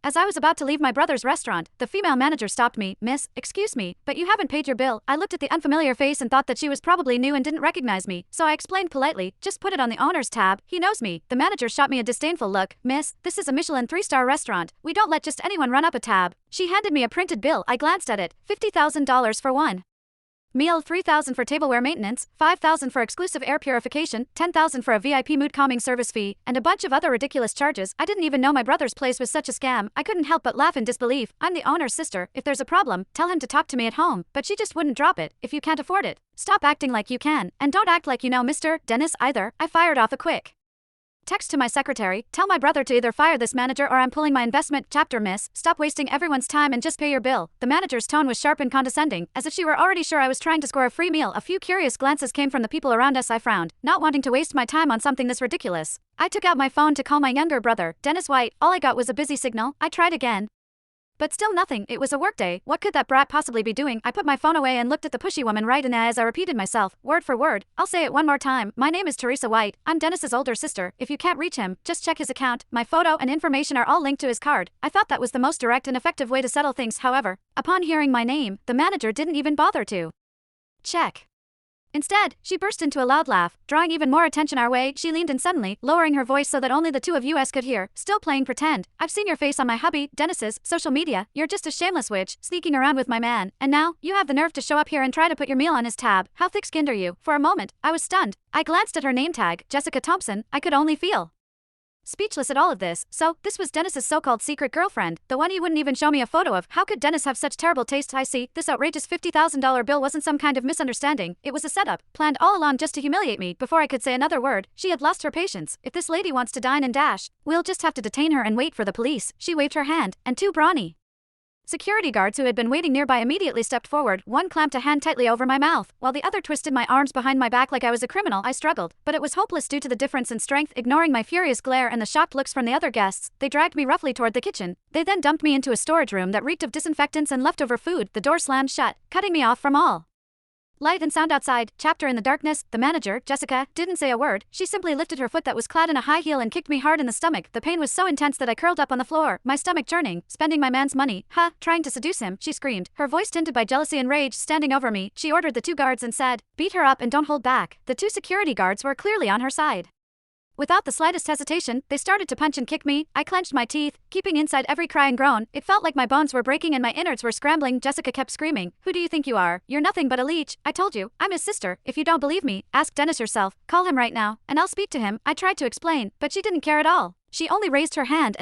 As I was about to leave my brother's restaurant, the female manager stopped me. Miss, excuse me, but you haven't paid your bill. I looked at the unfamiliar face and thought that she was probably new and didn't recognize me, so I explained politely, just put it on the owner's tab, he knows me. The manager shot me a disdainful look. Miss, this is a Michelin 3-star restaurant. We don't let just anyone run up a tab. She handed me a printed bill. I glanced at it. $50,000 for one meal, $3,000 for tableware maintenance, $5,000 for exclusive air purification, $10,000 for a VIP mood calming service fee, and a bunch of other ridiculous charges. I didn't even know my brother's place was such a scam. I couldn't help but laugh in disbelief. I'm the owner's sister. If there's a problem, tell him to talk to me at home. But she just wouldn't drop it. If you can't afford it, stop acting like you can. And don't act like you know Mr. Dennis either. I fired off a quick text to my secretary, tell my brother to either fire this manager or I'm pulling my investment. Chapter Miss, stop wasting everyone's time and just pay your bill. The manager's tone was sharp and condescending, as if she were already sure I was trying to score a free meal. A few curious glances came from the people around us. I frowned, not wanting to waste my time on something this ridiculous. I took out my phone to call my younger brother, Dennis White. All I got was a busy signal. I tried again, but still nothing. It was a workday. What could that brat possibly be doing? I put my phone away and looked at the pushy woman right in the eye as I repeated myself, word for word. I'll say it one more time. My name is Teresa White. I'm Dennis's older sister. If you can't reach him, just check his account. My photo and information are all linked to his card. I thought that was the most direct and effective way to settle things. However, upon hearing my name, the manager didn't even bother to check. Instead, she burst into a loud laugh, drawing even more attention our way. She leaned in suddenly, lowering her voice so that only the two of us could hear, still playing pretend. I've seen your face on my hubby, Dennis's, social media. You're just a shameless witch, sneaking around with my man. And now, you have the nerve to show up here and try to put your meal on his tab. How thick-skinned are you? For a moment, I was stunned. I glanced at her name tag, Jessica Thompson. I could only feel speechless at all of this. So, this was Dennis's so-called secret girlfriend, the one he wouldn't even show me a photo of. How could Dennis have such terrible taste? I see, this outrageous $50,000 bill wasn't some kind of misunderstanding. It was a setup, planned all along just to humiliate me. Before I could say another word, she had lost her patience. If this lady wants to dine and dash, we'll just have to detain her and wait for the police. She waved her hand, and two brawny security guards who had been waiting nearby immediately stepped forward. One clamped a hand tightly over my mouth, while the other twisted my arms behind my back like I was a criminal. I struggled, but it was hopeless due to the difference in strength. Ignoring my furious glare and the shocked looks from the other guests, they dragged me roughly toward the kitchen. They then dumped me into a storage room that reeked of disinfectants and leftover food. The door slammed shut, cutting me off from all light and sound outside. Chapter in the darkness. The manager, Jessica, didn't say a word. She simply lifted her foot that was clad in a high heel and kicked me hard in the stomach. The pain was so intense that I curled up on the floor, my stomach churning. Spending my man's money. Trying to seduce him, she screamed, her voice tinted by jealousy and rage. Standing over me, she ordered the two guards and said, beat her up and don't hold back. The two security guards were clearly on her side. Without the slightest hesitation, they started to punch and kick me. I clenched my teeth, keeping inside every cry and groan. It felt like my bones were breaking and my innards were scrambling. Jessica kept screaming, who do you think you are? You're nothing but a leech. I told you, I'm his sister. If you don't believe me, ask Dennis yourself. Call him right now, and I'll speak to him. I tried to explain, but she didn't care at all. She only raised her hand and